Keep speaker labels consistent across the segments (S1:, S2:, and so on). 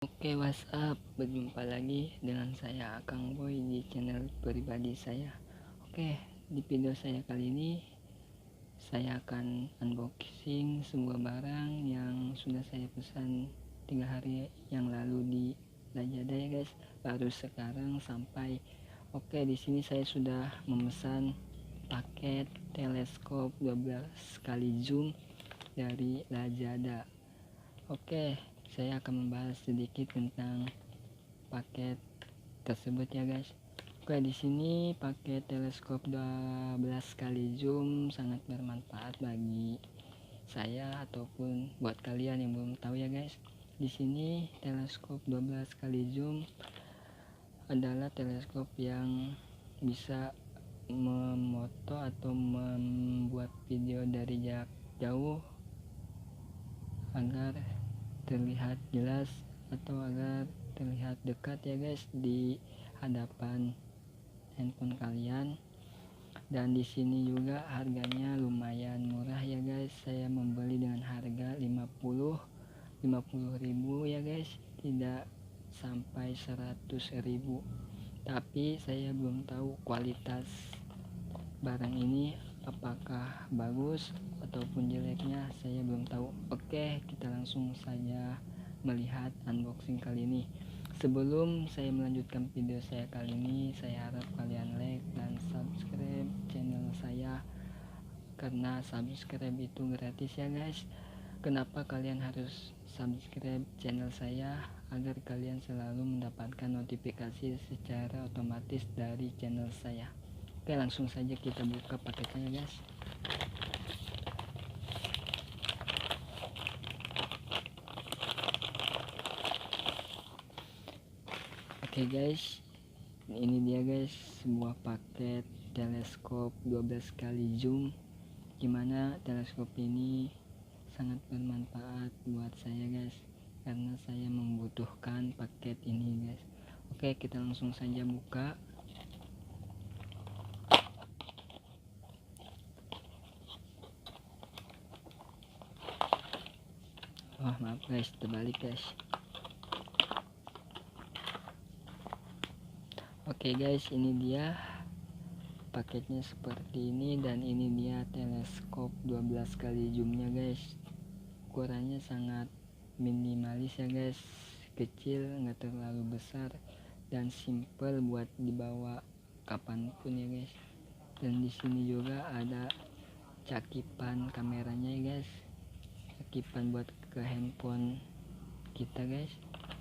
S1: Oke, WhatsApp, berjumpa lagi dengan saya Akang Boy di channel pribadi saya. Oke, di video saya kali ini saya akan unboxing sebuah barang yang sudah saya pesan 3 hari yang lalu di Lazada ya guys. Baru sekarang sampai. Oke, di sini saya sudah memesan paket teleskop 12 kali zoom dari Lazada. Oke, saya akan membahas sedikit tentang paket tersebut ya guys. Oke, di sini paket teleskop 12 kali zoom sangat bermanfaat bagi saya ataupun buat kalian yang belum tahu ya guys. Di sini teleskop 12 kali zoom adalah teleskop yang bisa memoto atau membuat video dari jarak jauh agar terlihat jelas atau agar terlihat dekat ya guys di hadapan handphone kalian. Dan di sini juga harganya lumayan murah ya guys. Saya membeli dengan harga 50.000 ya guys, tidak sampai 100.000. Tapi saya belum tahu kualitas barang ini apakah bagus ataupun jeleknya, saya belum tahu. Oke, kita langsung saja melihat unboxing kali ini. Sebelum saya melanjutkan video saya kali ini, saya harap kalian like dan subscribe channel saya, karena subscribe itu gratis ya guys. Kenapa kalian harus subscribe channel saya? Agar kalian selalu mendapatkan notifikasi secara otomatis dari channel saya. Oke, langsung saja kita buka paketnya guys. Oke guys, ini dia guys, sebuah paket teleskop 12 kali zoom, gimana teleskop ini sangat bermanfaat buat saya guys, karena saya membutuhkan paket ini guys. Oke, kita langsung saja buka. Oh maaf guys, terbalik guys. Oke guys, ini dia paketnya seperti ini, dan ini dia teleskop 12 kali zoomnya guys. Ukurannya sangat minimalis ya guys, kecil, nggak terlalu besar, dan simple buat dibawa kapanpun ya guys. Dan di sini juga ada cakipan kameranya ya guys, cakipan buat ke handphone kita guys.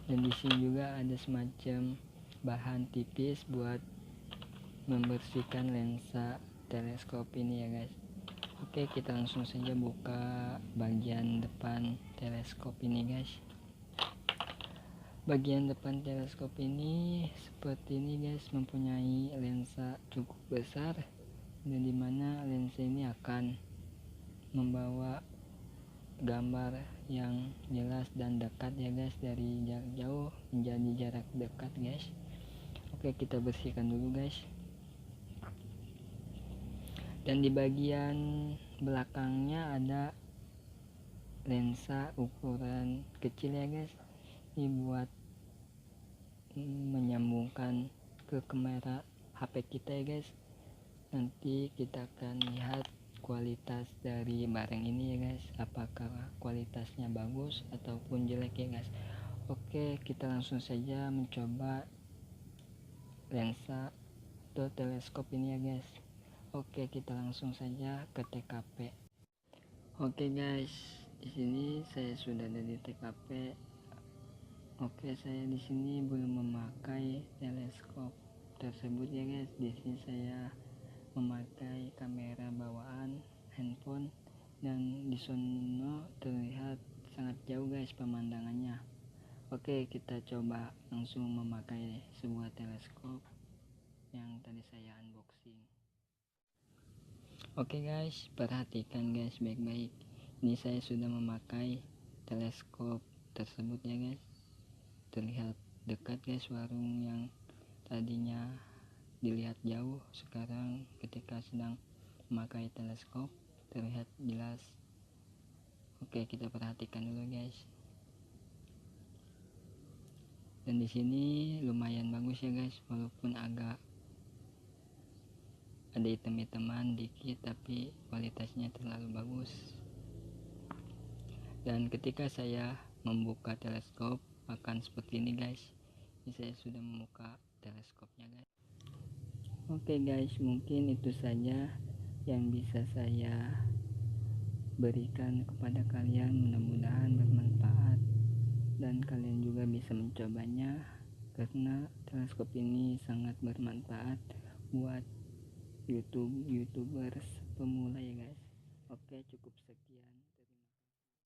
S1: Dan di sini juga ada semacam bahan tipis buat membersihkan lensa teleskop ini ya guys. Oke, kita langsung saja buka bagian depan teleskop ini guys. Bagian depan teleskop ini seperti ini guys, mempunyai lensa cukup besar, dan dimana lensa ini akan membawa gambar yang jelas dan dekat ya guys, dari jarak jauh menjadi jarak dekat guys. Oke, kita bersihkan dulu guys. Dan di bagian belakangnya ada lensa ukuran kecil ya guys, ini buat menyambungkan ke kamera HP kita ya guys. Nanti kita akan lihat kualitas dari barang ini ya guys, apakah kualitasnya bagus ataupun jelek ya guys. Oke, kita langsung saja mencoba lensa atau teleskop ini ya guys. Oke, kita langsung saja ke TKP. Oke guys, di sini saya sudah ada di TKP. Oke, saya di sini belum memakai teleskop tersebut ya guys. Di sini saya memakai kamera bawaan handphone, dan di sono terlihat sangat jauh guys pemandangannya. Oke, kita coba langsung memakai sebuah teleskop yang tadi saya unboxing. Oke guys, perhatikan guys baik-baik. Ini saya sudah memakai teleskop tersebut ya guys. Terlihat dekat guys, warung yang tadinya dilihat jauh, sekarang ketika sedang memakai teleskop terlihat jelas. Oke, kita perhatikan dulu guys. Dan di sini lumayan bagus ya guys, walaupun agak ada hitam-hitaman dikit tapi kualitasnya terlalu bagus. Dan ketika saya membuka teleskop akan seperti ini guys. Ini saya sudah membuka teleskopnya guys. Oke guys, mungkin itu saja yang bisa saya berikan kepada kalian, mudah-mudahan bermanfaat dan kalian juga bisa mencobanya karena teleskop ini sangat bermanfaat buat youtubers pemula ya guys. Oke, cukup sekian.